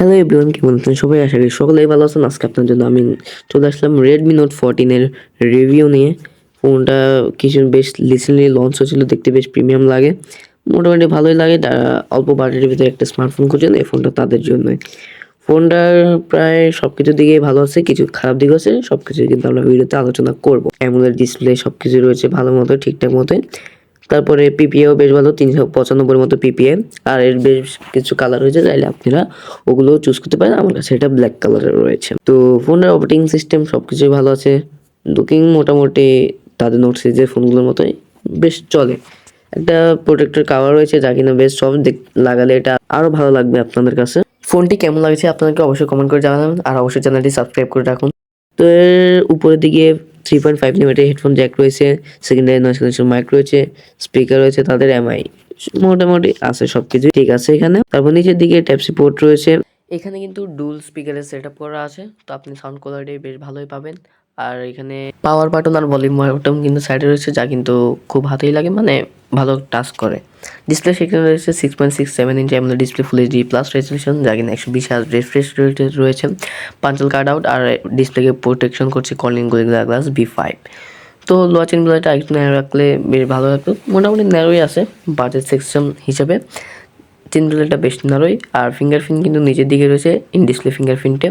Hello everyone, কেমন আছেন সবাই? আশা করি সকলেই ভালো আছেন। আজকে আপনার জন্য আমি চলে আসলাম রেডমি নোট 14 এর রিভিউ নিয়ে। ফোনটা কিছু বেশ রিসেন্টলি লঞ্চ হয়েছিল, দেখতে বেশ প্রিমিয়াম লাগে, মোটামুটি ভালোই লাগে। যারা অল্প বাজেটের ভিতরে একটা স্মার্টফোন খুঁজছেন, এই ফোনটা তাদের জন্যই। ফোনটার প্রায় সবকিছু দিকেই ভালো আছে, কিছু খারাপ দিক আছে, সবকিছু কিন্তু আমরা ভিডিওতে আলোচনা করব। অ্যামোলেড ডিসপ্লে সবকিছু রয়েছে ভালো মতো, ঠিকঠাক মতোই। তারপরে পিপিএও বেশ ভালো, 395 মতো পিপিএ। আর এর বেশ কিছু কালার রয়েছে, চাইলে আপনারা ওগুলো চুজ করতে পারেন। আমার কাছে এটা ব্ল্যাক কালারের রয়েছে। তো ফোনের অপারেটিং সিস্টেম সবকিছুই ভালো আছে। লুকিং মোটামুটি তাদের নোট সিরিজের ফোনগুলোর মতোই বেশ চলে। একটা প্রোটেক্টর কাভার রয়েছে, যা কিনা বেশ সফট, লাগালে এটা আরো ভালো লাগবে আপনাদের কাছে। ফোনটি কেমন লাগছে আপনাদেরকে অবশ্যই কমেন্ট করে জানাবেন, আর অবশ্যই চ্যানেলটি সাবস্ক্রাইব করে রাখুন। তো এর উপরের দিকে 3.5 mm হেডফোন জ্যাক রয়েছে, সেকেন্ডারি নয়েজ ক্যান্সেলেশন মাইক রয়েছে, স্পিকার রয়েছে তাদের এমআই, মোটামুটি আছে, সবকিছু ঠিক আছে এখানে। তারপর নিচের দিকে টাইপ সি পোর্ট রয়েছে। এখানে কিন্তু ডুল স্পিকারের সেটআপ করা আছে, তো আপনি সাউন্ড কোয়ালিটি বেশ ভালোই পাবেন। আর এখানে পাওয়ার বাটন আর ভলিউম বাটন কিন্তু সাইডে রয়েছে, যা কিন্তু খুব হাতেই লাগে, মানে ভালো টাচ করে। ডিসপ্লে সেখানে রয়েছে 6.67 ইঞ্চি AMOLED display, full HD plus resolution, যা কিনা 120 Hz রিফ্রেশ রেট রয়েছে। পাঞ্চাল কাট আউট, আর ডিসপ্লেকে প্রোটেকশন করছে কর্নিং গোরিল্লা গ্লাস V5। তো লোয়ার চেন বেলাটা একটু ন্যারো রাখলে বেশ ভালো লাগতো, মোটামুটি ন্যারোই আছে বাজেট সেকশন হিসাবে। চেন বেলাটা বেশ ন্যারোই। আর ফিঙ্গারপ্রিন্ট কিন্তু নিচের দিকে রয়েছে ইন ডিসপ্লে ফিঙ্গারপ্রিন্টে,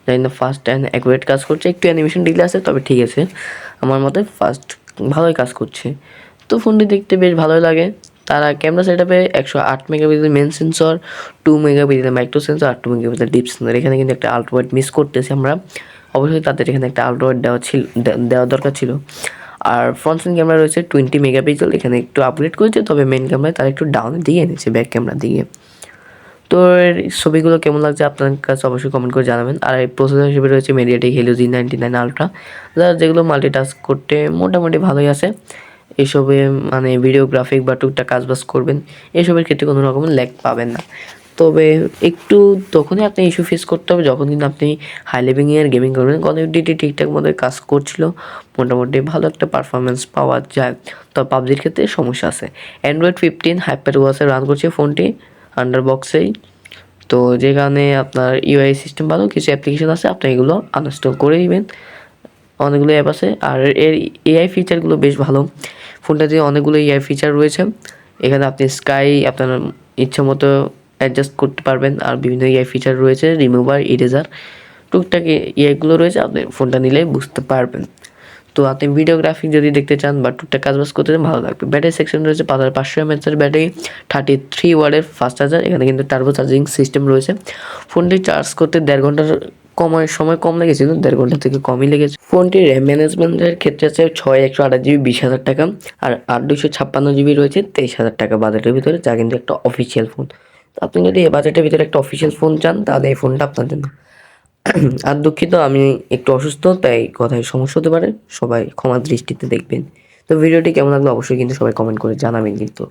জানি না ফাস্ট অ্যান্ড অ্যাকুরেট কাজ করছে, একটু অ্যানিমেশন ডিলে আছে, তবে ঠিক আছে, আমার মতে ফাস্ট ভালোই কাজ করছে। তো ফোনটি দেখতে বেশ ভালোই লাগে। তারা ক্যামেরা সেটআপে 108 megapixel main sensor, 2 megapixel micro sensor, আর 2 মেগাপিক্সেল ডিপ সেন্সর। এখানে কিন্তু একটা আল্ট্রাওয়াইড মিস করতেছি আমরা, অবশ্যই তাদের এখানে একটা আল্ট্রাওয়াইড দেওয়া দরকার ছিল। আর ফ্রন্ট ফ্রেন্ট ক্যামেরা রয়েছে 20 মেগাপিক্সেল, এখানে একটু আপগ্রেড করেছে, তবে মেন ক্যামেরায় তারা একটু ডাউনের দিকে এনেছে ব্যাক ক্যামেরা দিকে। তো এর ছবিগুলো কেমন লাগছে আপনার কাছে অবশ্যই কমেন্ট করে জানাবেন। আর এই প্রসেসর হিসেবে রয়েছে মিডিয়াটেক হেলিও G99 আলট্রা, যেগুলো মাল্টিটাস্ক করতে মোটামুটি ভালোই আছে। এসবে মানে ভিডিওগ্রাফিক বা টুকটাক কাজবাজ করবেন, এসবের ক্ষেত্রে কোনো রকম ল্যাগ পাবেন না। তবে একটু তখনই আপনি ইস্যু ফেস করতে হবে যখন কিন্তু আপনি হাই লেভেলের গেমিং করবেন। কল অফ ডিউটি ঠিকঠাক মতো কাজ করছিল, মোটামুটি ভালো একটা পারফরমেন্স পাওয়া যায়। তবে পাবজির ক্ষেত্রে সমস্যা আছে। অ্যান্ড্রয়েড 15 HyperOS রান করছে ফোনটি আন্ডার বক্সেই। তো যে কারণে আপনার ইউআই সিস্টেম ভালো, কিছু অ্যাপ্লিকেশন আছে, আপনি এগুলো আনইনস্টল করে দিবেন। অনেকগুলো অ্যাপ আছে, আর এর এআই ফিচারগুলো বেশ ভালো। ফোনটাতে অনেকগুলো এআই ফিচার রয়েছে। এখানে আপনি স্কাই আপনার ইচ্ছা মতো অ্যাডজাস্ট করতে পারবেন, আর বিভিন্ন এআই ফিচার রয়েছে, রিমুভার, ইরেজার, টুকটাক এআইগুলো রয়েছে, আপনি ফোনটা নিলে বুঝতে পারবেন। তো আপনি ভিডিওগ্রাফি যদি দেখতে চান বা টুকটাক কাজবাজ করতে চান, ভালো লাগবে। ব্যাটারি সেকশন রয়েছে 5500 mAh ব্যাটারি, 33 ওয়াটের ফাস্ট চার্জার, এখানে কিন্তু টার্বো চার্জিং সিস্টেম রয়েছে। ফোনটি চার্জ করতে 1.5 ঘন্টার সময় কম লেগেছিল, 1.5 ঘন্টা থেকে কমই লেগেছে। ফোনটির র্যাম ম্যানেজমেন্টের ক্ষেত্রে আছে 6128 GB 20,000 টাকা, আর 8256 GB রয়েছে 23,000 টাকা বাজেটের ভিতরে, যা কিন্তু একটা অফিসিয়াল ফোন। তো আপনি যদি এই বাজেটের ভিতরে একটা অফিসিয়াল ফোন চান, তাহলে এই ফোনটা আপনার জন্য। আর দুঃখিত, আমি একটু অসুস্থ, তাই কথায় সমস্যা হতে পারে, সবাই ক্ষমার দৃষ্টিতে দেখবেন। তো ভিডিওটি কেমন লাগলো অবশ্যই কিন্তু সবাই কমেন্ট করে জানাবেন কিন্তু।